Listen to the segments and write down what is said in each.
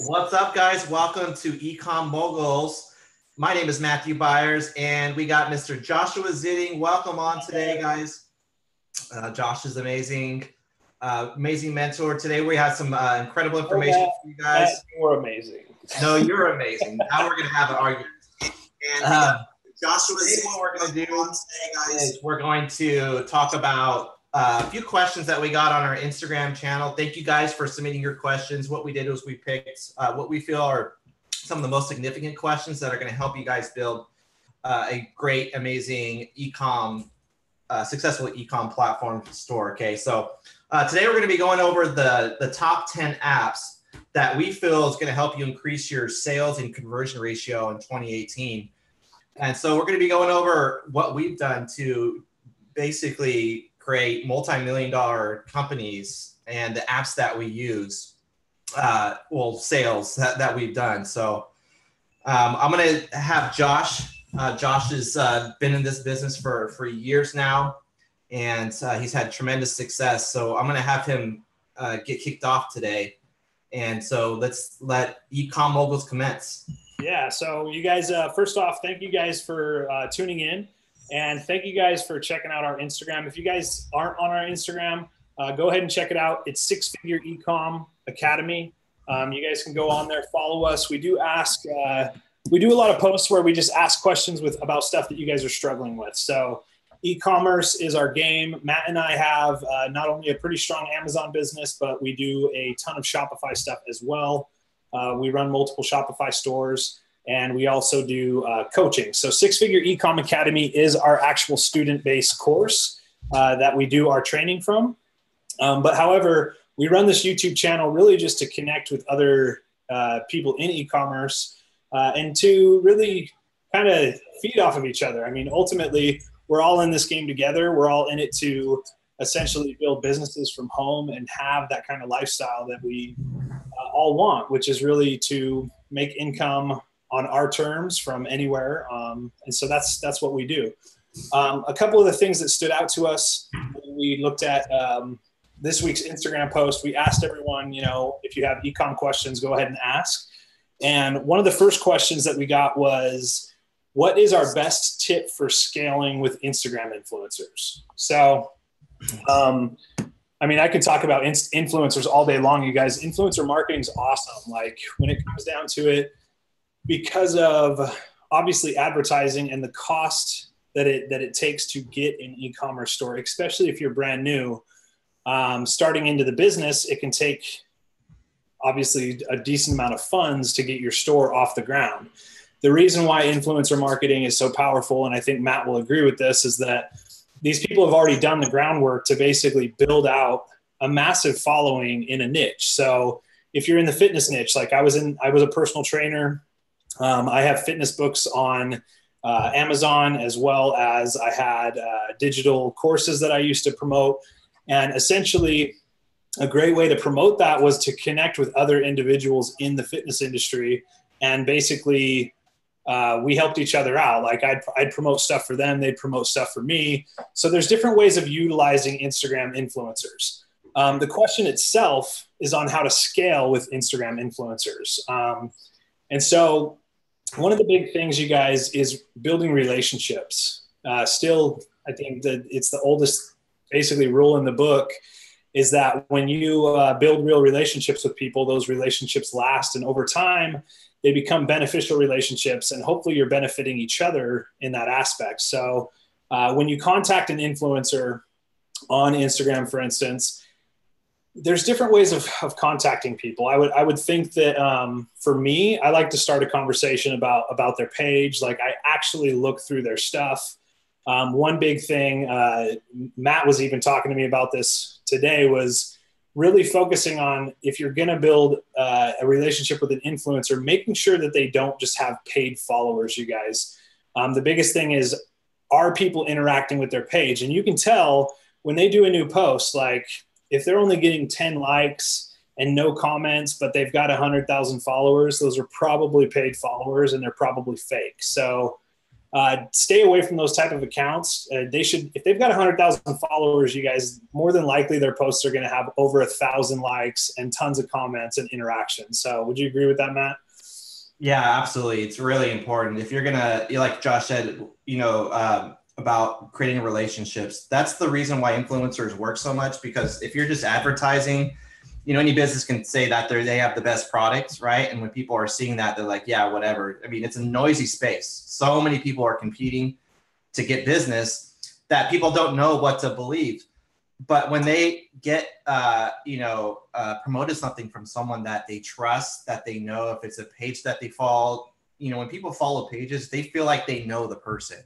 What's up, guys? Welcome to Ecom Moguls. My name is Matthew Byers, and we got Mr. Joshua Zitting. Welcome on today, guys. Josh is amazing, amazing mentor. Today we have some incredible information for you guys. You're amazing. No, you're amazing. Now we're going to have an argument. And Joshua Zitting, what we're going to do is we're going to talk about a few questions that we got on our Instagram channel. Thank you guys for submitting your questions. What we did was we picked what we feel are some of the most significant questions that are going to help you guys build a great, amazing successful e-com platform store. Okay, so today we're going to be going over the top 10 apps that we feel is going to help you increase your sales and conversion ratio in 2018. And so we're going to be going over what we've done to basically create multi-million-dollar companies and the apps that we use, sales that we've done. So I'm going to have Josh. Josh has been in this business for years now, and he's had tremendous success. So I'm going to have him get kicked off today. And so let's let Ecom Moguls commence. Yeah, so you guys, first off, thank you guys for tuning in. And thank you guys for checking out our Instagram. If you guys aren't on our Instagram, go ahead and check it out. It's Six Figure Ecom Academy. You guys can go on there, follow us. We do ask, we do a lot of posts where we just ask questions about stuff that you guys are struggling with. So e-commerce is our game. Matt and I have not only a pretty strong Amazon business, but we do a ton of Shopify stuff as well. We run multiple Shopify stores. And we also do coaching. So Six Figure Ecom Academy is our actual student-based course that we do our training from. But however, we run this YouTube channel really just to connect with other people in e-commerce and to really kind of feed off of each other. I mean, ultimately, we're all in this game together. We're all in it to essentially build businesses from home and have that kind of lifestyle that we all want, which is really to make income on our terms from anywhere. And so that's what we do. A couple of the things that stood out to us when we looked at this week's Instagram post, we asked everyone, if you have ecom questions, go ahead and ask. And one of the first questions that we got was, what is our best tip for scaling with Instagram influencers? So, I could talk about influencers all day long, you guys. Influencer marketing is awesome. Like when it comes down to it, because of obviously advertising and the cost that it takes to get an e-commerce store, especially if you're brand new, starting into the business, it can take obviously a decent amount of funds to get your store off the ground. The reason why influencer marketing is so powerful, and I think Matt will agree with this, is that these people have already done the groundwork to basically build out a massive following in a niche. So if you're in the fitness niche, like I was a personal trainer. I have fitness books on Amazon, as well as I had digital courses that I used to promote. And essentially, a great way to promote that was to connect with other individuals in the fitness industry. And basically, we helped each other out. Like I'd promote stuff for them, they'd promote stuff for me. So there's different ways of utilizing Instagram influencers. The question itself is on how to scale with Instagram influencers. And so one of the big things, you guys, is building relationships. Still, I think that it's the oldest basically rule in the book is that when you build real relationships with people, those relationships last. And over time, they become beneficial relationships. And hopefully you're benefiting each other in that aspect. So when you contact an influencer on Instagram, for instance, there's different ways of contacting people. I would think that for me, I like to start a conversation about their page. Like I actually look through their stuff. One big thing, Matt was even talking to me about this today, was really focusing on, if you're going to build a relationship with an influencer, making sure that they don't just have paid followers, you guys. The biggest thing is, are people interacting with their page? And you can tell when they do a new post, like, if they're only getting 10 likes and no comments, but they've got 100,000 followers, those are probably paid followers and they're probably fake. So Stay away from those type of accounts. They should, if they've got 100,000 followers, you guys, more than likely their posts are going to have over 1,000 likes and tons of comments and interaction. So would you agree with that, Matt? Yeah, absolutely. It's really important. If you're going to, like Josh said, about creating relationships, that's the reason why influencers work so much, because if you're just advertising, any business can say that they have the best products, right? And when people are seeing that, they're like, yeah, whatever. I mean, it's a noisy space. So many people are competing to get business that people don't know what to believe. But when they get, promoted something from someone that they trust, that they know, if it's a page that they follow, when people follow pages, they feel like they know the person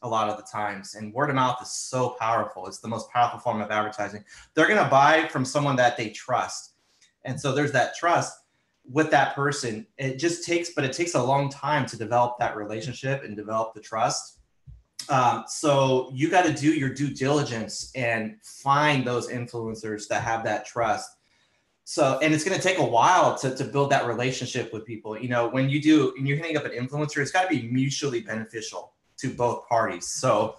a lot of the times. And word of mouth is so powerful. It's the most powerful form of advertising. They're going to buy from someone that they trust. And so there's that trust with that person. It takes a long time to develop that relationship and develop the trust. So you got to do your due diligence and find those influencers that have that trust. So, and it's going to take a while to build that relationship with people. When you're hitting up an influencer, it's got to be mutually beneficial to both parties. So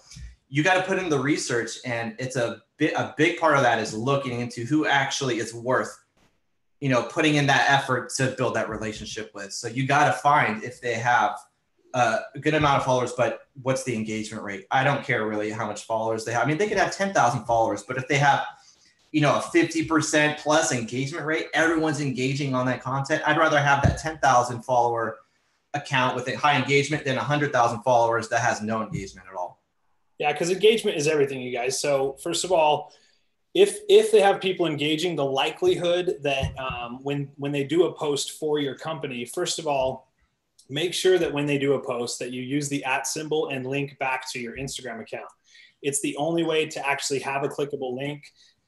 you got to put in the research, and it's a big part of that is looking into who actually is worth, putting in that effort to build that relationship with. So you got to find if they have a good amount of followers, but what's the engagement rate? I don't care really how much followers they have. I mean, they could have 10,000 followers, but if they have, a 50% plus engagement rate, everyone's engaging on that content. I'd rather have that 10,000 follower account with a high engagement than 100,000 followers that has no engagement at all. Yeah, because engagement is everything, you guys. So first of all, if they have people engaging, the likelihood that when they do a post for your company, first of all, make sure that when they do a post that you use the @ symbol and link back to your Instagram account. It's the only way to actually have a clickable link.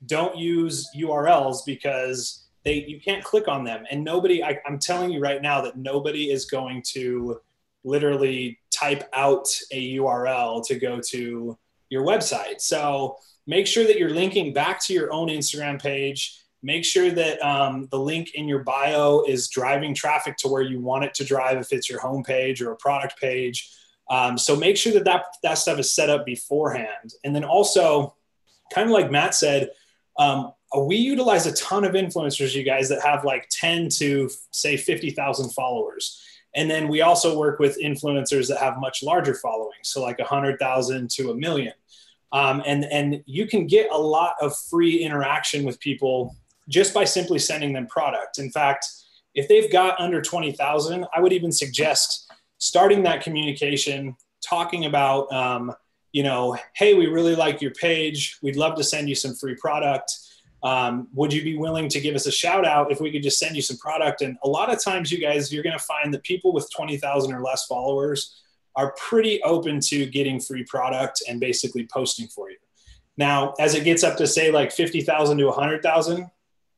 Don't use URLs because you can't click on them. And I'm telling you right now that nobody is going to literally type out a URL to go to your website. So make sure that you're linking back to your own Instagram page. Make sure that the link in your bio is driving traffic to where you want it to drive if it's your homepage or a product page. So make sure that stuff is set up beforehand. And then also, kind of like Matt said, we utilize a ton of influencers, you guys, that have like 10 to say 50,000 followers. And then we also work with influencers that have much larger followings. So like 100,000 to 1 million. And you can get a lot of free interaction with people just by simply sending them product. In fact, if they've got under 20,000, I would even suggest starting that communication, talking about, hey, we really like your page. We'd love to send you some free product. Would you be willing to give us a shout out if we could just send you some product? And a lot of times, you guys, you're going to find that people with 20,000 or less followers are pretty open to getting free product and basically posting for you. Now, as it gets up to say like 50,000 to 100,000,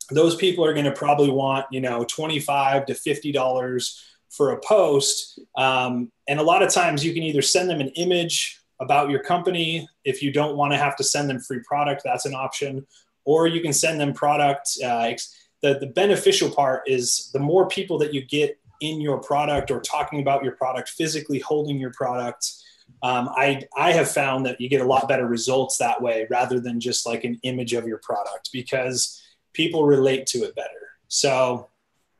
those people are going to probably want, $25 to $50 for a post. And a lot of times you can either send them an image about your company. If you don't want to have to send them free product, that's an option. Or you can send them product. The beneficial part is the more people that you get in your product or talking about your product, physically holding your product. I have found that you get a lot better results that way rather than just like an image of your product, because people relate to it better. So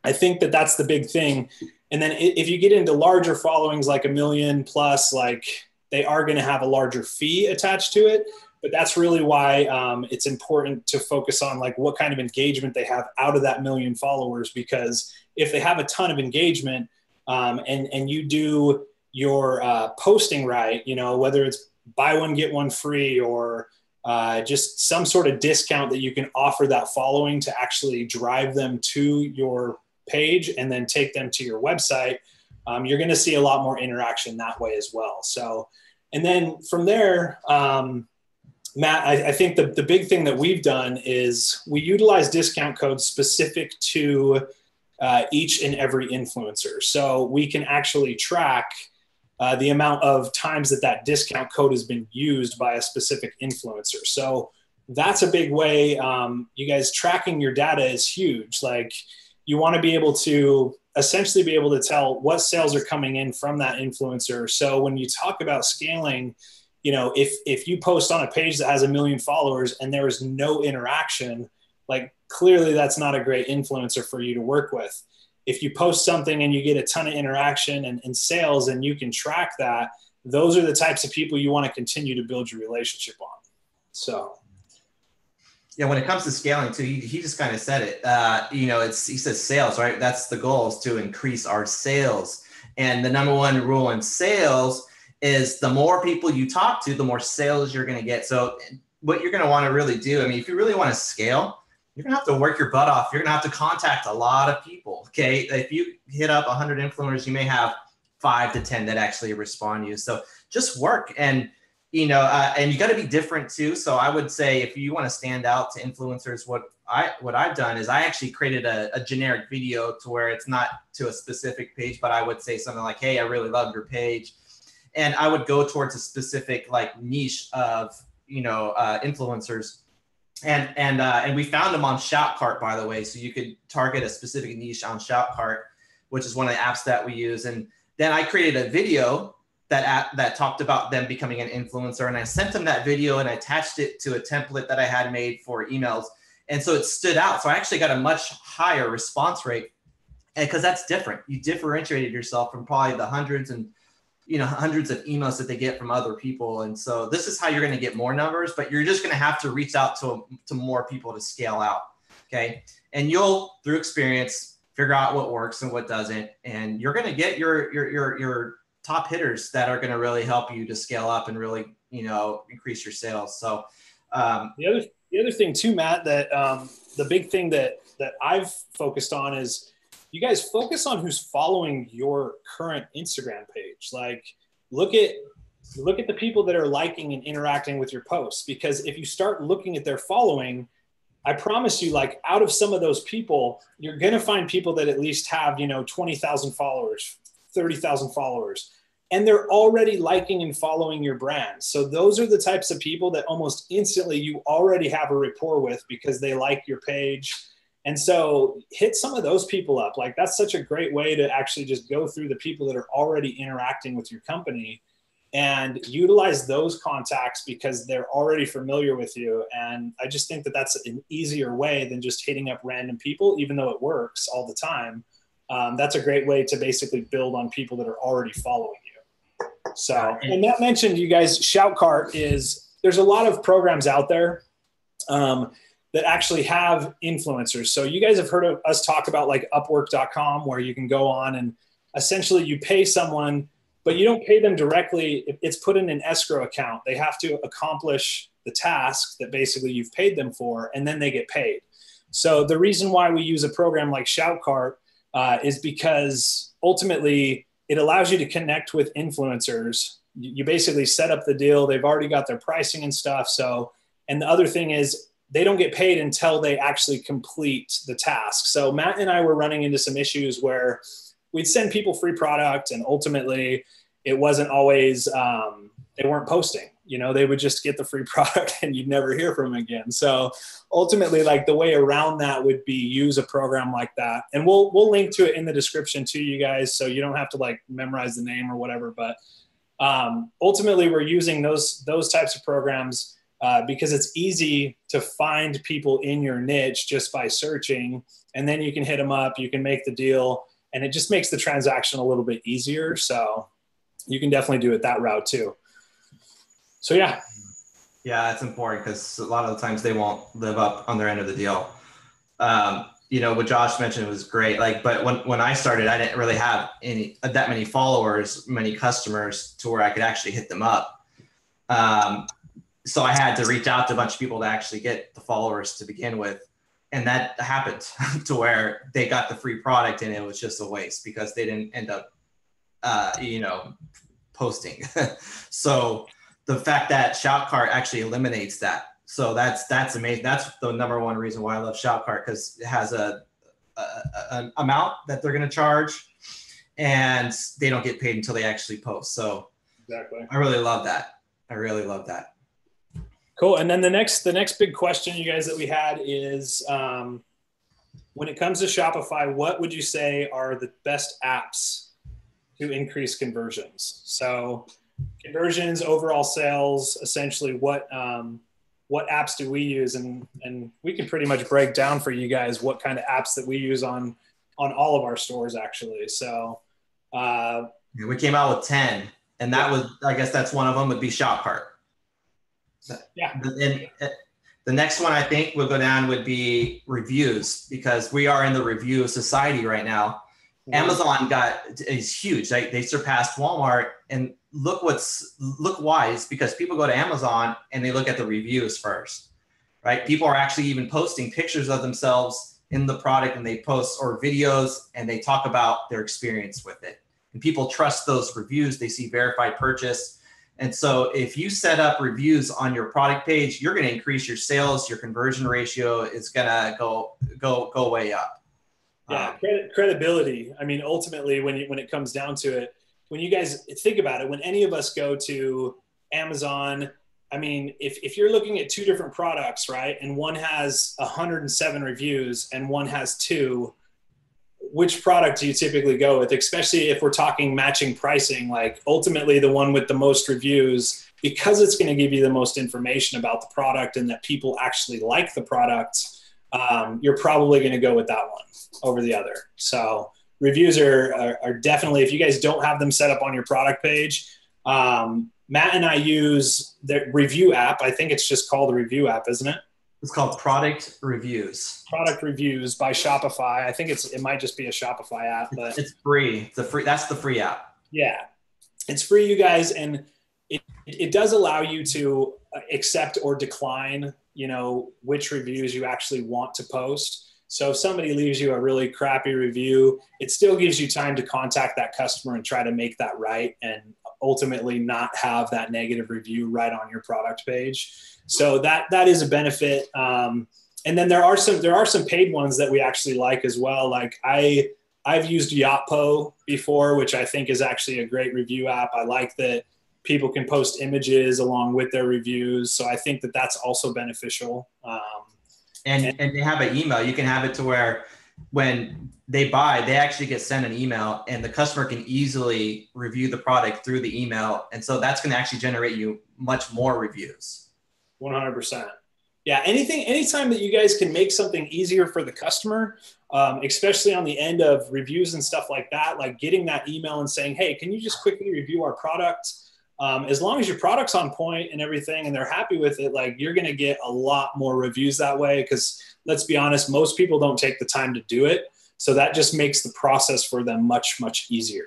I think that that's the big thing. And then if you get into larger followings, like 1 million plus, like they are going to have a larger fee attached to it. But that's really why it's important to focus on like what kind of engagement they have out of that 1 million followers, because if they have a ton of engagement and you do your posting right, whether it's buy one, get one free, or just some sort of discount that you can offer that following to actually drive them to your page and then take them to your website, you're going to see a lot more interaction that way as well. So, and then from there, Matt, I think the big thing that we've done is we utilize discount codes specific to each and every influencer. So we can actually track the amount of times that discount code has been used by a specific influencer. So that's a big way. You guys, tracking your data is huge. Like you want to be able to essentially be able to tell what sales are coming in from that influencer. So when you talk about scaling, if you post on a page that has 1 million followers and there is no interaction, like clearly that's not a great influencer for you to work with. If you post something and you get a ton of interaction and sales and you can track that, those are the types of people you want to continue to build your relationship on. So. Yeah, when it comes to scaling too, he just kind of said it. He says sales, right? That's the goal, is to increase our sales. And the number one rule in sales is the more people you talk to, the more sales you're going to get. So what you're going to want to really do, I mean, if you really want to scale, you're going to have to work your butt off. You're going to have to contact a lot of people. Okay. If you hit up 100 influencers, you may have 5 to 10 that actually respond to you. So just work, and and you got to be different too. So I would say if you want to stand out to influencers, what I've done is I actually created a generic video to where it's not to a specific page, but I would say something like, hey, I really love your page. And I would go towards a specific like niche of, influencers. And we found them on Shopify, by the way. So you could target a specific niche on Shopify, which is one of the apps that we use. And then I created a video that talked about them becoming an influencer. And I sent them that video and I attached it to a template that I had made for emails. And so it stood out. So I actually got a much higher response rate, because that's different. You differentiated yourself from probably the hundreds of emails that they get from other people. And so this is how you're going to get more numbers, but you're just going to have to reach out to more people to scale out. Okay. And you'll, through experience, figure out what works and what doesn't. And you're going to get your top hitters that are going to really help you to scale up and really, increase your sales. So the other thing too, Matt, that the big thing that I've focused on is you guys focus on who's following your current Instagram page. Like look at the people that are liking and interacting with your posts, because if you start looking at their following, I promise you, like out of some of those people, you're going to find people that at least have, 20,000 followers, 30,000 followers, and they're already liking and following your brand. So those are the types of people that almost instantly you already have a rapport with because they like your page. And so hit some of those people up. Like that's such a great way to actually just go through the people that are already interacting with your company and utilize those contacts because they're already familiar with you. And I just think that that's an easier way than just hitting up random people, even though it works all the time. That's a great way to basically build on people that are already following you. So, and Matt mentioned, you guys, Shoutcart there's a lot of programs out there that actually have influencers. So you guys have heard of us talk about like Upwork.com, where you can go on and essentially you pay someone, but you don't pay them directly. It's put in an escrow account. They have to accomplish the task that basically you've paid them for, and then they get paid. So the reason why we use a program like Shoutcart is because ultimately it allows you to connect with influencers. You basically set up the deal. They've already got their pricing and stuff. So, and the other thing is they don't get paid until they actually complete the task. So Matt and I were running into some issues where we'd send people free product and ultimately it wasn't always, they weren't posting, they would just get the free product and you'd never hear from them again. So ultimately, like the way around that would be use a program like that. And we'll link to it in the description to you guys. So you don't have to like memorize the name or whatever, but ultimately we're using those types of programs because it's easy to find people in your niche just by searching, and then you can hit them up, you can make the deal, and it just makes the transaction a little bit easier. So you can definitely do it that route too. So yeah. Yeah, it's important because a lot of the times they won't live up on their end of the deal. What Josh mentioned was great. But when I started, I didn't really have that many followers, many customers to where I could actually hit them up. So I had to reach out to a bunch of people to actually get the followers to begin with. And that happened to where they got the free product and it was just a waste because they didn't end up, posting. So the fact that Shoutcart actually eliminates that. So that's amazing. That's the number one reason why I love Shoutcart, because it has an amount that they're going to charge and they don't get paid until they actually post. So exactly. I really love that. Cool. And then the next big question, you guys, that we had is, when it comes to Shopify, what would you say are the best apps to increase conversions? So conversions, overall sales, essentially what apps do we use? And we can pretty much break down for you guys what kind of apps that we use on all of our stores actually. So we came out with 10, and that was, I guess that's one of them would be Shopcart. Yeah. And the next one I think would go down would be reviews, because we are in the review society right now. Amazon is huge. They surpassed Walmart, and look why. It's because people go to Amazon and they look at the reviews first, right? People are actually even posting pictures of themselves in the product, and they post or videos, and they talk about their experience with it. And people trust those reviews. They see verified purchase. And so if you set up reviews on your product page, you're going to increase your sales. Your conversion ratio is going to go way up. Yeah, credibility. I mean, ultimately, when it comes down to it, when you guys think about it, when any of us go to Amazon, I mean, if you're looking at two different products, right, and one has 107 reviews and one has 2, which product do you typically go with? Especially if we're talking matching pricing, like ultimately the one with the most reviews, because it's going to give you the most information about the product and that people actually like the product, you're probably going to go with that one over the other. So reviews are definitely, if you guys don't have them set up on your product page, Matt and I use the review app. I think it's just called the review app, isn't it? It's called Product Reviews. Product Reviews by Shopify. I think it might just be a Shopify app, but it's free. That's the free app. Yeah, it's free, you guys, and it does allow you to accept or decline, which reviews you actually want to post. So if somebody leaves you a really crappy review, it still gives you time to contact that customer and try to make that right, and ultimately not have that negative review right on your product page. So that is a benefit. And then there are some paid ones that we actually like as well. Like I've used Yotpo before, which I think is actually a great review app. I like that people can post images along with their reviews. So I think that that's also beneficial. And they have an email. You can have it to where when they buy, they actually get sent an email, and the customer can easily review the product through the email. And so that's going to actually generate you much more reviews. 100%. Yeah. Anytime that you guys can make something easier for the customer, especially on the end of reviews and stuff like that, like getting that email and saying, hey, can you just quickly review our product? As long as your product's on point and everything and they're happy with it, like you're going to get a lot more reviews that way. Because let's be honest, most people don't take the time to do it. So that just makes the process for them much, much easier.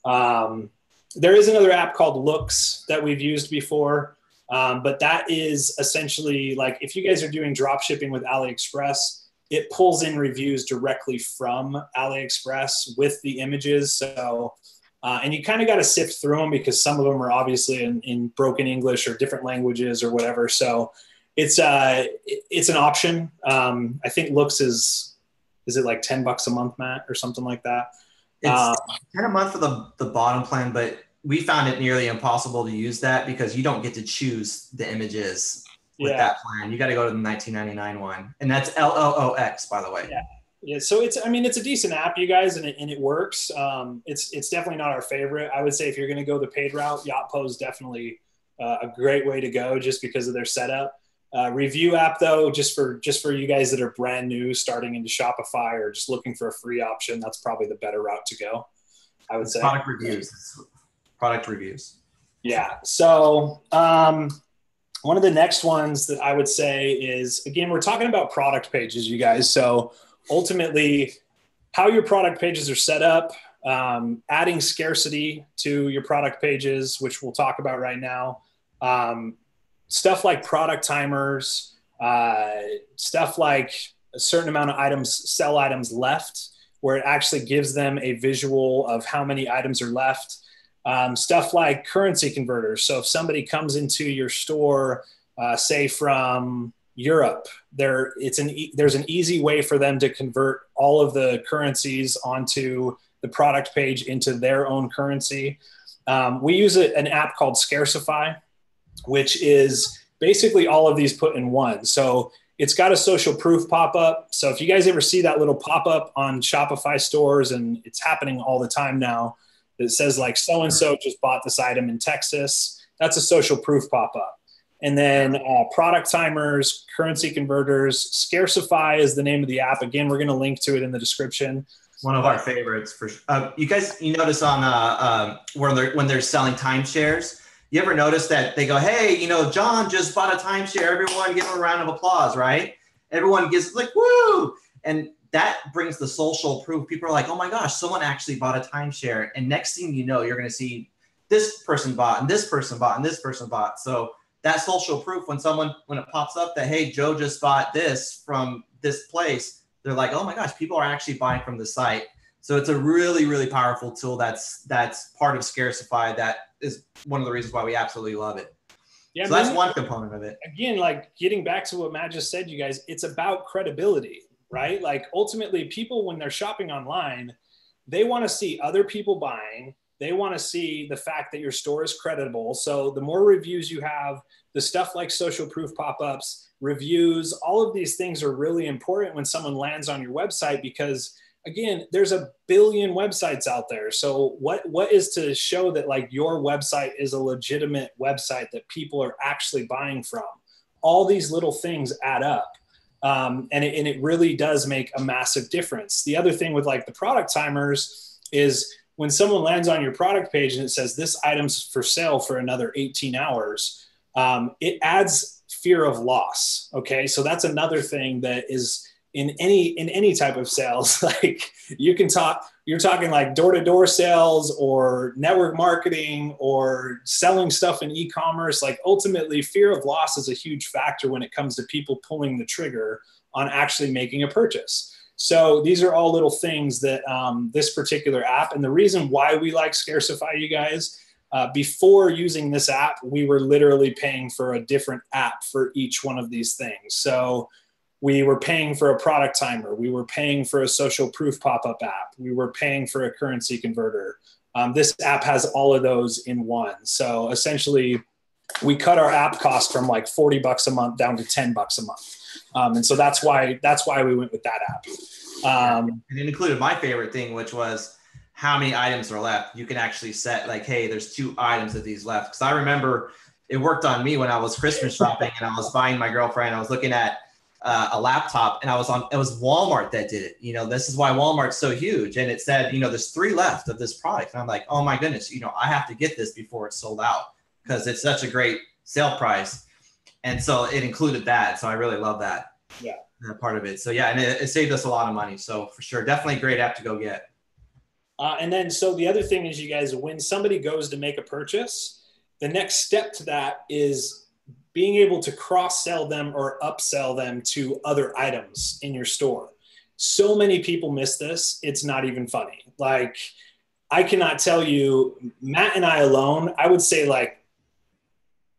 There is another app called Loox that we've used before. But that is essentially like if you guys are doing drop shipping with AliExpress, it pulls in reviews directly from AliExpress with the images. So, and you kind of got to sift through them because some of them are obviously in broken English or different languages or whatever. So it's an option. I think Loox is it like $10 a month, Matt, or something like that? It's 10 a month for the bottom plan, but we found it nearly impossible to use that because you don't get to choose the images with that plan. You got to go to the $19.99 one, and that's Loox, by the way. Yeah. So it's a decent app, you guys, and it works. It's definitely not our favorite. I would say if you're going to go the paid route, Yotpo is definitely a great way to go just because of their setup. Review app though, just for you guys that are brand new, starting into Shopify or just looking for a free option, that's probably the better route to go, I would say. Product reviews. Yeah. So one of the next ones that I would say is, again, we're talking about product pages, you guys. So ultimately how your product pages are set up, adding scarcity to your product pages, which we'll talk about right now. Stuff like product timers, stuff like a certain amount of items, sell items left, where it actually gives them a visual of how many items are left. Stuff like currency converters. So if somebody comes into your store, say from Europe, there's an easy way for them to convert all of the currencies onto the product page into their own currency. We use an app called Scarcify, which is basically all of these put in one. So It's got a social proof pop-up. So if you guys ever see that little pop-up on Shopify stores, and it's happening all the time now, that says like so-and-so just bought this item in Texas, that's a social proof pop-up. And then product timers, currency converters, Scarcify is the name of the app. Again, we're going to link to it in the description. One of our favorites for you guys. You notice on when they're selling timeshares, you ever notice that they go, hey, John just bought a timeshare. Everyone give him a round of applause, right? Everyone gives like, woo. And that brings the social proof. People are like, oh my gosh, someone actually bought a timeshare. And next thing you know, you're going to see this person bought and this person bought and this person bought. So that social proof, when it pops up that, hey, Joe just bought this from this place, they're like, oh my gosh, people are actually buying from the site. So it's a really, really powerful tool that's part of Scarcify. That is one of the reasons why we absolutely love it. Yeah, so that's one component of it. Again, like getting back to what Matt just said, you guys, it's about credibility, right? Like ultimately people, when they're shopping online, they want to see other people buying. They want to see the fact that your store is credible. So the more reviews you have, the stuff like social proof pop-ups, reviews, all of these things are really important when someone lands on your website, because again, there's a billion websites out there. So what is to show that like your website is a legitimate website that people are actually buying from? All these little things add up. And it really does make a massive difference. The other thing with like the product timers is when someone lands on your product page and it says this item's for sale for another 18 hours, it adds fear of loss. Okay. So that's another thing that is in any type of sales. Like you're talking like door-to-door sales or network marketing or selling stuff in e-commerce. Like ultimately fear of loss is a huge factor when it comes to people pulling the trigger on actually making a purchase. So these are all little things that this particular app, and the reason why we like Scarcify, you guys, before using this app, we were literally paying for a different app for each one of these things. So we were paying for a product timer. We were paying for a social proof pop-up app. We were paying for a currency converter. This app has all of those in one. So essentially we cut our app cost from like $40 a month down to $10 a month. And so that's why we went with that app. And it included my favorite thing, which was how many items are left. You can actually set like, hey, there's 2 items of these left. Because I remember it worked on me when I was Christmas shopping and I was buying my girlfriend. I was looking at a laptop and it was Walmart that did it. This is why Walmart's so huge. And it said, there's 3 left of this product. And I'm like, oh my goodness, I have to get this before it's sold out because it's such a great sale price. And so it included that. So I really love that. Yeah. That part of it. So yeah, and it saved us a lot of money. So for sure, definitely a great app to go get. And then, so the other thing is, you guys, when somebody goes to make a purchase, the next step to that is being able to cross-sell them or upsell them to other items in your store. So many people miss this. It's not even funny. Like, I cannot tell you, Matt and I alone, I would say like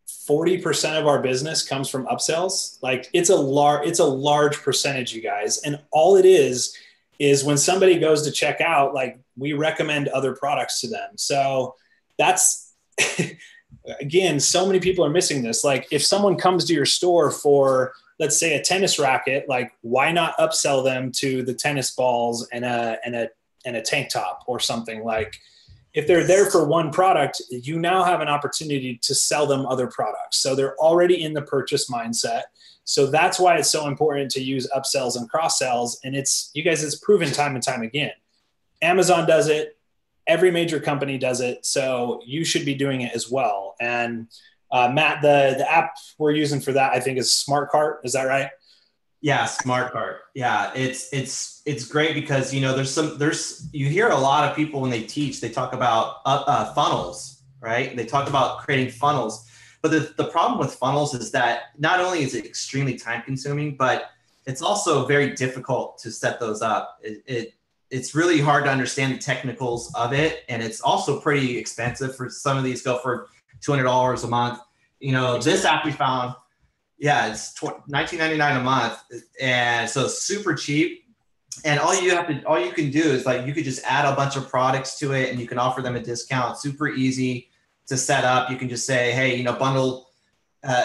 40% of our business comes from upsells. Like it's a large percentage, you guys. And all it is when somebody goes to check out, like we recommend other products to them. So that's, again, so many people are missing this. Like if someone comes to your store for, let's say, a tennis racket, like why not upsell them to the tennis balls and a tank top or something? Like if they're there for one product, you now have an opportunity to sell them other products. So they're already in the purchase mindset. So that's why it's so important to use upsells and cross sells. And it's proven time and time again. Amazon does it. Every major company does it. So you should be doing it as well. And Matt, the app we're using for that, I think, is Smart Cart. Is that right? Yeah, Smart Cart. Yeah, it's great because you hear a lot of people when they teach, they talk about funnels, right? They talk about creating funnels. But the problem with funnels is that not only is it extremely time consuming, but it's also very difficult to set those up. It's really hard to understand the technicals of it. And it's also pretty expensive. For some of these go for $200 a month. This app we found, yeah, it's $19.99 a month. And so it's super cheap. And all you can do is like, you could just add a bunch of products to it and you can offer them a discount. Super easy to set up. You can just say, hey, bundle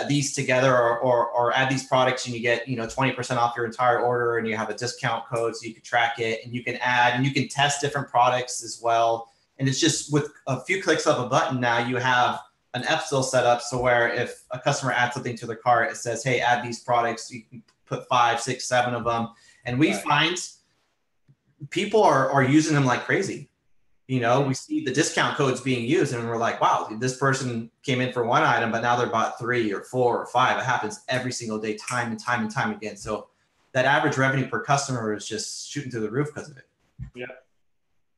these together or add these products and you get 20% off your entire order, and you have a discount code so you can track it, and you can add and you can test different products as well. And it's just with a few clicks of a button now you have an Upsell set up, so where if a customer adds something to their cart, it says, hey, add these products. You can put 5, 6, 7 of them. And we find people are using them like crazy. We see the discount codes being used and we're like, wow, this person came in for 1 item, but now they're bought 3 or 4 or 5. It happens every single day, time and time and time again. So that average revenue per customer is just shooting through the roof because of it. Yeah.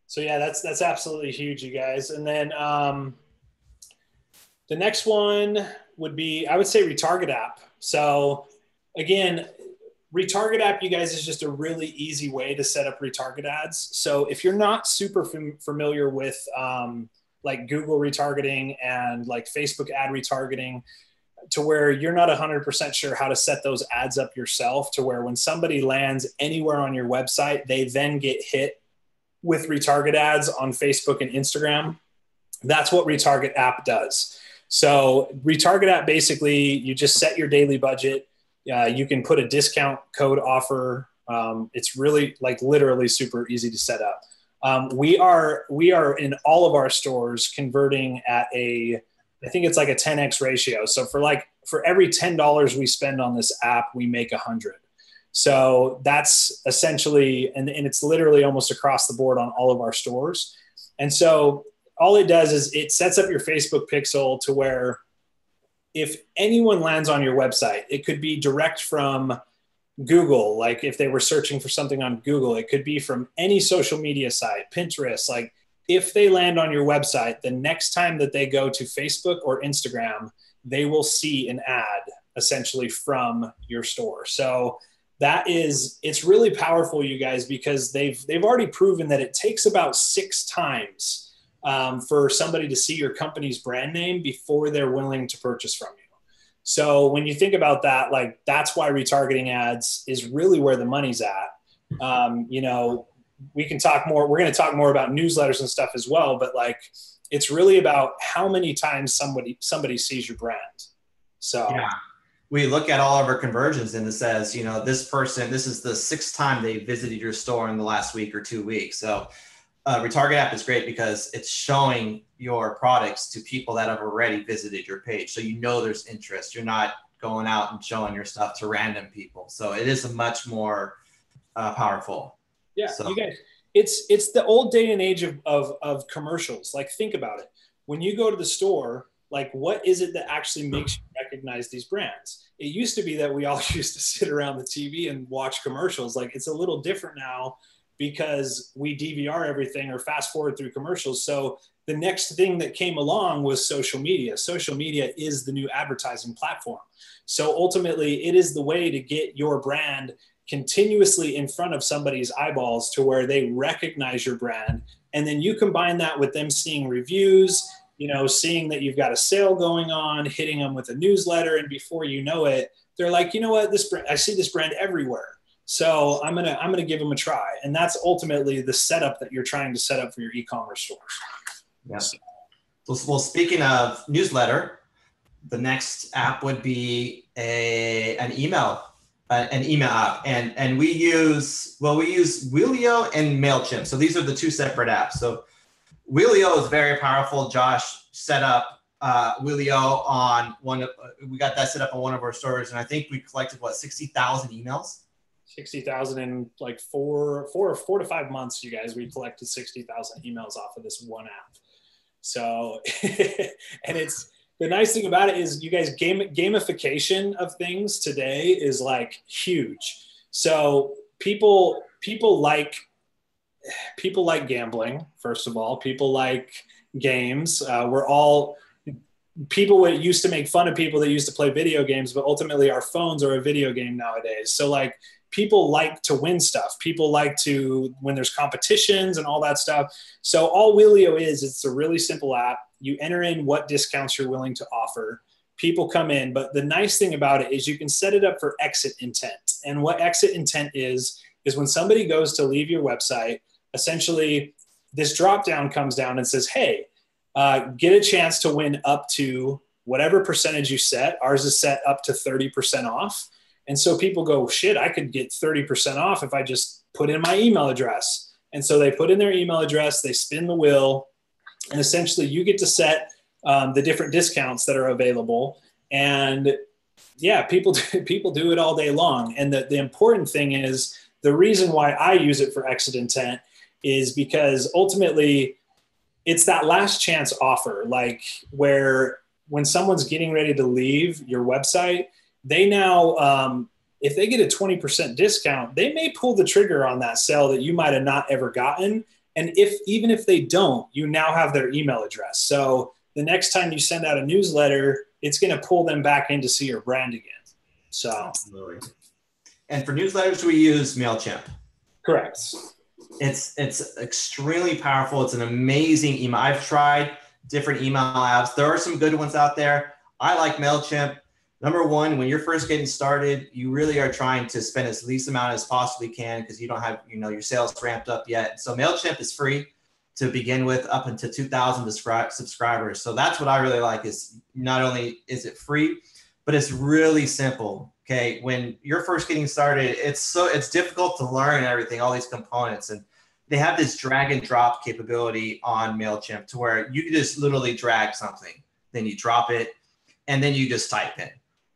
So yeah, that's absolutely huge, you guys. And then the next one would be, I would say, Retarget App. So again, Retarget App, you guys, is just a really easy way to set up retarget ads. So if you're not super familiar with like Google retargeting and like Facebook ad retargeting, to where you're not 100% sure how to set those ads up yourself, to where when somebody lands anywhere on your website, they then get hit with retarget ads on Facebook and Instagram. That's what Retarget App does. So Retarget App, basically, you just set your daily budget. You can put a discount code offer. It's really like literally super easy to set up. We are in all of our stores converting at I think it's like a 10x ratio. So for every $10 we spend on this app, we make 100. So that's essentially, and it's literally almost across the board on all of our stores. And so all it does is it sets up your Facebook pixel to where if anyone lands on your website, it could be direct from Google. Like if they were searching for something on Google, it could be from any social media site, Pinterest. Like if they land on your website, the next time that they go to Facebook or Instagram, they will see an ad essentially from your store. So it's really powerful, you guys, because they've already proven that it takes about 6 times for somebody to see your company's brand name before they're willing to purchase from you. So when you think about that, like that's why retargeting ads is really where the money's at. We can talk more. We're going to talk more about newsletters and stuff as well, but like it's really about how many times somebody sees your brand. So yeah. We look at all of our conversions and it says, this person, this is the 6th time they visited your store in the last week or 2 weeks. So Retarget App is great because it's showing your products to people that have already visited your page. So there's interest. You're not going out and showing your stuff to random people. So it is a much more powerful. Yeah, so. You guys, it's the old day and age of commercials. Like think about it. When you go to the store, like what is it that actually makes you recognize these brands? It used to be that we all used to sit around the TV and watch commercials. Like it's a little different now because we DVR everything or fast forward through commercials. So the next thing that came along was social media. Social media is the new advertising platform. So ultimately it is the way to get your brand continuously in front of somebody's eyeballs to where they recognize your brand. And then you combine that with them seeing reviews, seeing that you've got a sale going on, hitting them with a newsletter. And before you know it, they're like, you know what, this brand, I see this brand everywhere. So I'm gonna give them a try. And that's ultimately the setup that you're trying to set up for your e-commerce stores. Yes. Well, speaking of newsletter, the next app would be an email app, and we use Wheelio and Mailchimp. So these are the 2 separate apps. So Wheelio is very powerful. Josh set up Wheelio on we got that set up on one of our stores, and I think we collected 60,000 emails. 60,000 in like 4 to 5 months, you guys. We collected 60,000 emails off of this one app. So, and it's the nice thing about it is, you guys, gamification of things today is like huge. So people like gambling. First of all, people like games. People used to make fun of people that used to play video games, but ultimately our phones are a video game nowadays. So like people like to win stuff. People like to, when there's competitions and all that stuff. So all Wheelio is, it's a really simple app. You enter in what discounts you're willing to offer. People come in, but the nice thing about it is you can set it up for exit intent. And what exit intent is when somebody goes to leave your website, essentially this drop down comes down and says, hey, get a chance to win up to whatever percentage you set, ours is set up to 30% off. And so people go, shit, I could get 30% off if I just put in my email address. And so they put in their email address, they spin the wheel, and essentially you get to set the different discounts that are available. And yeah, people do it all day long. And the important thing is, the reason why I use it for exit intent is because ultimately it's that last chance offer, like where when someone's getting ready to leave your website, they now, if they get a 20% discount, they may pull the trigger on that sale that you might have not ever gotten. And even if they don't, you now have their email address. So the next time you send out a newsletter, it's going to pull them back in to see your brand again. So, absolutely. And for newsletters, we use Mailchimp. Correct. It's extremely powerful. It's an amazing email. I've tried different email apps. There are some good ones out there. I like Mailchimp. Number one, when you're first getting started, you really are trying to spend as least amount as possibly can because you don't have, your sales ramped up yet. So Mailchimp is free to begin with, up until 2,000 subscribers. So that's what I really like, is not only is it free, but it's really simple. Okay, when you're first getting started, it's difficult to learn everything, all these components, and they have this drag and drop capability on Mailchimp to where you can just literally drag something, then you drop it, and then you just type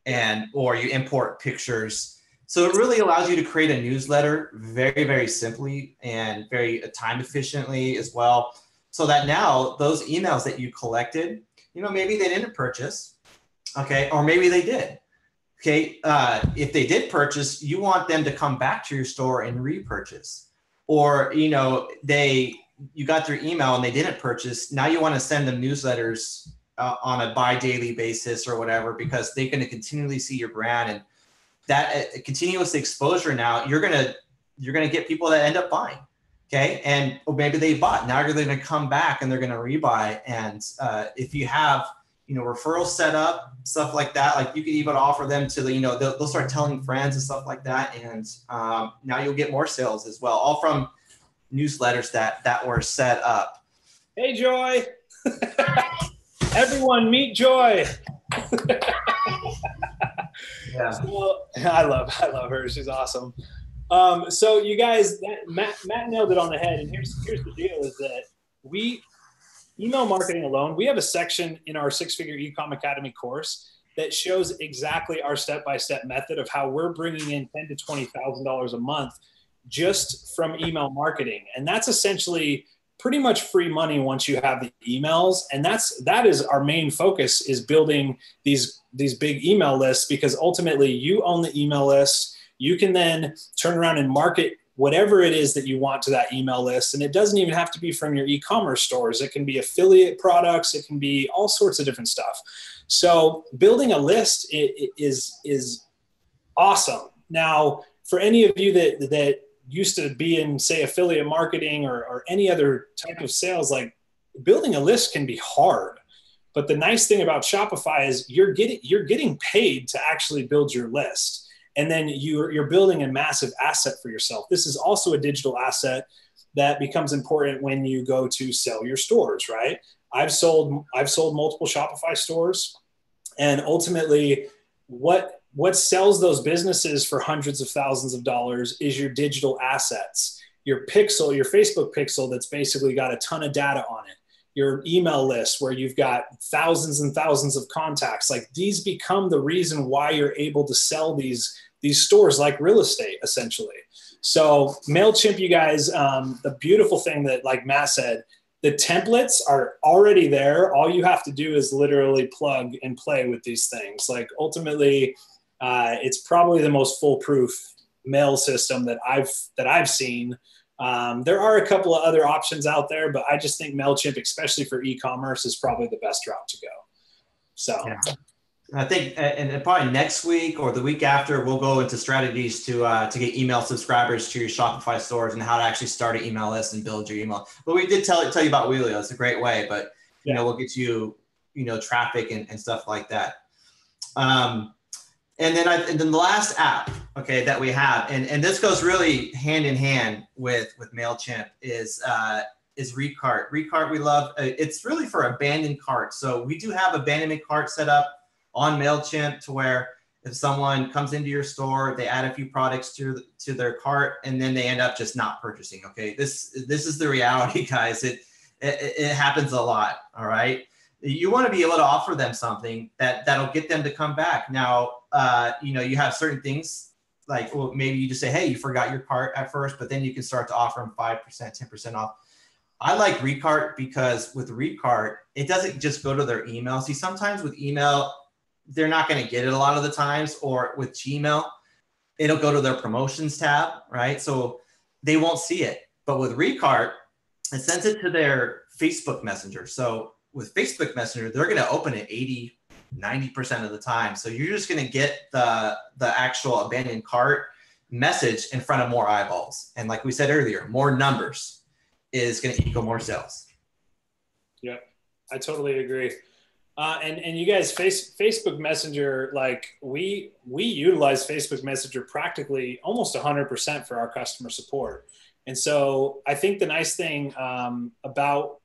in, or you import pictures. So it really allows you to create a newsletter very, very simply and very time efficiently as well. So that now those emails that you collected, maybe they didn't purchase, okay, or maybe they did. Okay, if they did purchase, you want them to come back to your store and repurchase. Or, you got their email and they didn't purchase. Now you want to send them newsletters on a bi-daily basis or whatever, because they're going to continually see your brand, and that continuous exposure. Now you're going to get people that end up buying. Okay, and or maybe they bought. Now they're going to come back and they're going to rebuy. And if you have referrals set up, stuff like that, like you could even offer them to they'll start telling friends and stuff like that. And now you'll get more sales as well, all from newsletters that were set up. Hey, Joy. Everyone meet Joy. Yeah. So, I love her. She's awesome. So you guys, Matt nailed it on the head. And here's the deal, is that email marketing alone, we have a section in our 6-Figure Ecom Academy course that shows exactly our step-by-step method of how we're bringing in $10,000 to $20,000 a month just from email marketing. And that's essentially pretty much free money once you have the emails. And that is our main focus, is building these big email lists, because ultimately you own the email list. You can then turn around and market whatever it is that you want to that email list. And it doesn't even have to be from your e-commerce stores. It can be affiliate products. It can be all sorts of different stuff. So building a list is awesome. Now, for any of you that used to be in, say, affiliate marketing or any other type of sales, like, building a list can be hard. But the nice thing about Shopify is you're getting paid to actually build your list. And then you're building a massive asset for yourself. This is also a digital asset that becomes important when you go to sell your stores, right? I've sold multiple Shopify stores, and ultimately what sells those businesses for hundreds of thousands of dollars is your digital assets, your pixel, your Facebook pixel that's basically got a ton of data on it, your email list where you've got thousands and thousands of contacts. Like, these become the reason why you're able to sell these stores like real estate, essentially. So Mailchimp, you guys, the beautiful thing that, like Matt said, the templates are already there. All you have to do is literally plug and play with these things. Like, ultimately, it's probably the most foolproof mail system that I've seen. There are a couple of other options out there, but I just think Mailchimp, especially for e-commerce, is probably the best route to go. So. Yeah. I think, and probably next week or the week after, we'll go into strategies to get email subscribers to your Shopify stores and how to actually start an email list and build your email. But we did tell you about Wheelio. It's a great way, but we'll get you, traffic and stuff like that. And then the last app, okay, that we have, and this goes really hand in hand with Mailchimp, is is Recart. Recart we love. It's really for abandoned carts. So we do have abandonment cart set up on Mailchimp to where if someone comes into your store, they add a few products to their cart, and then they end up just not purchasing. Okay, this is the reality, guys. It happens a lot. All right, you want to be able to offer them something that'll get them to come back. Now, you have certain things like, well, maybe you just say, hey, you forgot your cart at first, but then you can start to offer them 5%, 10% off. I like Recart because with Recart, it doesn't just go to their email. See, sometimes with email, they're not going to get it a lot of the times, or with Gmail, it'll go to their promotions tab, right? So they won't see it. But with Recart, it sends it to their Facebook Messenger. So with Facebook Messenger, they're going to open it 90% of the time. So you're just going to get the actual abandoned cart message in front of more eyeballs. And like we said earlier, more numbers is going to equal more sales. Yeah, I totally agree. And you guys, Facebook Messenger, like we utilize Facebook Messenger practically almost 100% for our customer support. And so I think the nice thing about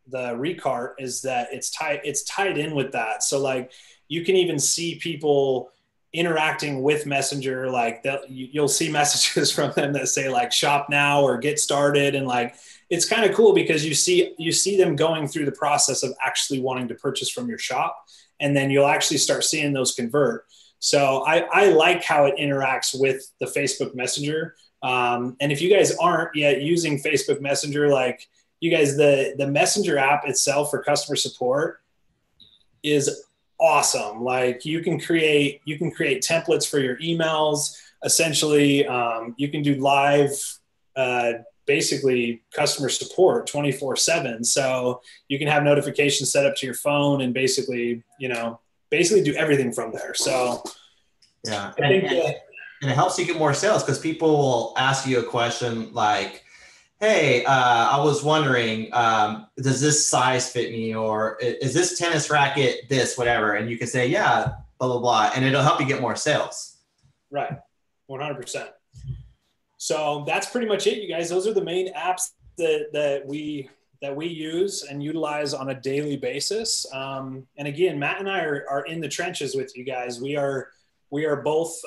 the Recart is that it's tied in with that. So like you can even see people interacting with Messenger, like you'll see messages from them that say like shop now or get started, and like it's kind of cool because you see them going through the process of actually wanting to purchase from your shop, and then you'll actually start seeing those convert. So I like how it interacts with the Facebook Messenger. And if you guys aren't yet using Facebook Messenger, like you guys, the Messenger app itself for customer support is awesome. Like you can create templates for your emails. Essentially, you can do live, basically customer support 24/7. So you can have notifications set up to your phone and basically do everything from there. So yeah, and it helps you get more sales because people will ask you a question like, hey, I was wondering, does this size fit me? Or is this tennis racket this, whatever? And you can say, yeah, blah, blah, blah. And it'll help you get more sales. Right. 100%. So that's pretty much it, you guys. Those are the main apps that we use and utilize on a daily basis. And again, Matt and I are in the trenches with you guys. We are both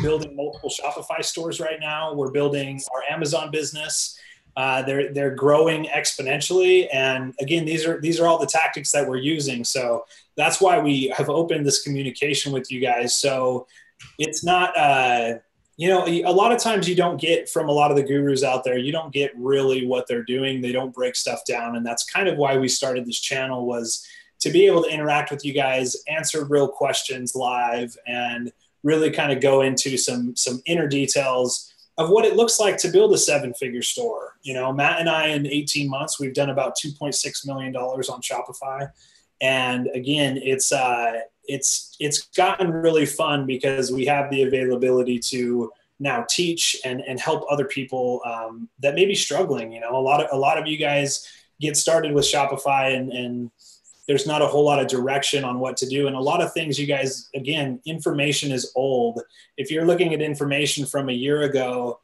building multiple Shopify stores right now. We're building our Amazon business. They're growing exponentially. And again, these are all the tactics that we're using. So that's why we have opened this communication with you guys. So it's not, a lot of times you don't get from a lot of the gurus out there, you don't get really what they're doing. They don't break stuff down. And that's kind of why we started this channel, was to be able to interact with you guys, answer real questions live, and really kind of go into some inner details of what it looks like to build a 7-figure store. Matt and I, in 18 months, we've done about $2.6 million on Shopify. And again, it's gotten really fun because we have the availability to now teach and help other people that may be struggling. A lot of you guys get started with Shopify and there's not a whole lot of direction on what to do. And a lot of things, you guys, again, information is old. If you're looking at information from a year ago,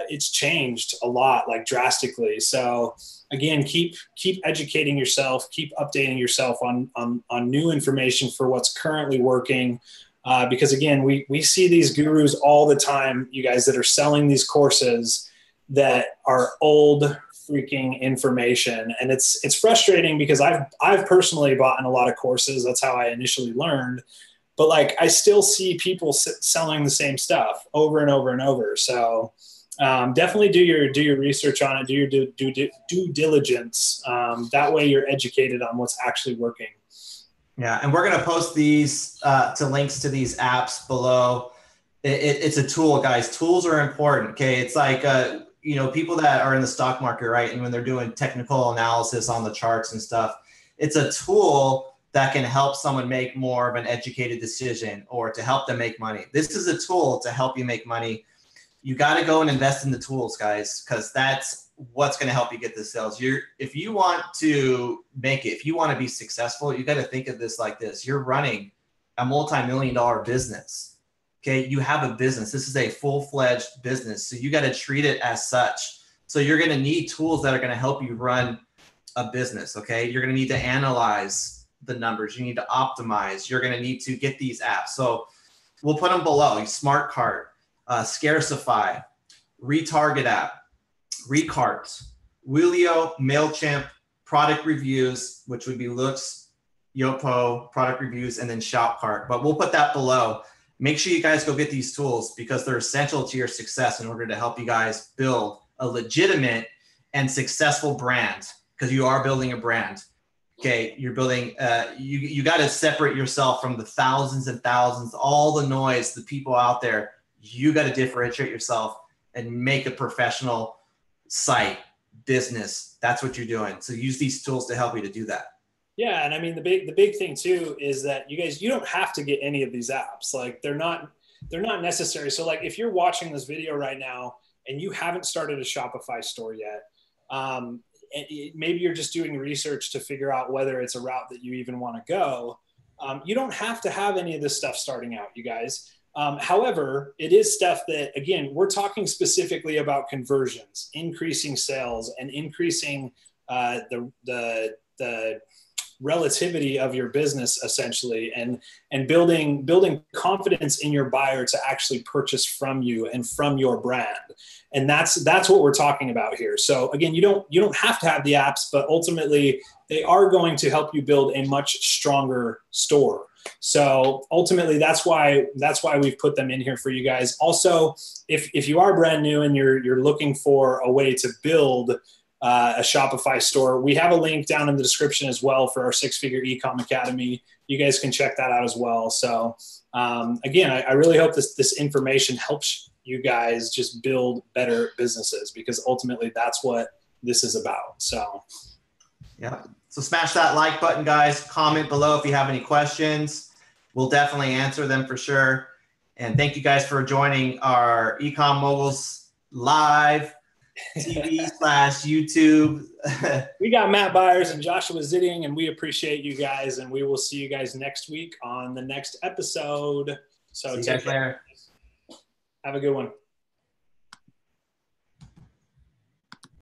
it's changed a lot, like drastically. So again, keep educating yourself, keep updating yourself on new information for what's currently working. Because again, we see these gurus all the time, you guys, that are selling these courses that are old freaking information. And it's frustrating because I've personally bought in a lot of courses. That's how I initially learned. But like, I still see people selling the same stuff over and over and over. So definitely do your research on it, do your due diligence. That way you're educated on what's actually working. Yeah, and we're going to post these to links to these apps below. It's a tool, guys. Tools are important, okay? It's like, people that are in the stock market, right? And when they're doing technical analysis on the charts and stuff, it's a tool that can help someone make more of an educated decision or to help them make money. This is a tool to help you make money. You got to go and invest in the tools, guys, because that's what's going to help you get the sales. If you want to make it, if you want to be successful, you got to think of this like this. You're running a multi-million-dollar business. Okay, you have a business. This is a full-fledged business. So you got to treat it as such. So you're going to need tools that are going to help you run a business. Okay. You're going to need to analyze the numbers. You need to optimize. You're going to need to get these apps. So we'll put them below. Smart Cart, Scarcify, Retarget App, Recart, Wheelio, Mailchimp, product reviews, which would be Loox, Yotpo, product reviews, and then Shopify. But we'll put that below. Make sure you guys go get these tools because they're essential to your success in order to help you guys build a legitimate and successful brand, because you are building a brand. Okay, you're building, you got to separate yourself from the thousands and thousands, all the noise, the people out there. You got to differentiate yourself and make a professional site, business. That's what you're doing. So use these tools to help you to do that. Yeah, and I mean the big thing too is that you don't have to get any of these apps. Like they're not necessary. So like if you're watching this video right now and you haven't started a Shopify store yet, maybe you're just doing research to figure out whether it's a route that you even want to go. You don't have to have any of this stuff starting out, you guys. However, it is stuff that, again, we're talking specifically about conversions, increasing sales, and increasing the relativity of your business, essentially, and building confidence in your buyer to actually purchase from you and from your brand. And that's what we're talking about here. So again, you don't have to have the apps, but ultimately they are going to help you build a much stronger store. So ultimately that's why we've put them in here for you guys. Also, if you are brand new and you're looking for a way to build a Shopify store, we have a link down in the description as well for our 6-Figure Ecom Academy. You guys can check that out as well. So again, I really hope this information helps you guys just build better businesses, because ultimately that's what this is about. So yeah. So smash that like button, guys. Comment below if you have any questions. We'll definitely answer them for sure. And thank you guys for joining our Ecom Moguls live TV/YouTube. We got Matt Byers and Joshua Zitting, and we appreciate you guys, and we will see you guys next week on the next episode. So see you guys later. Have a good one.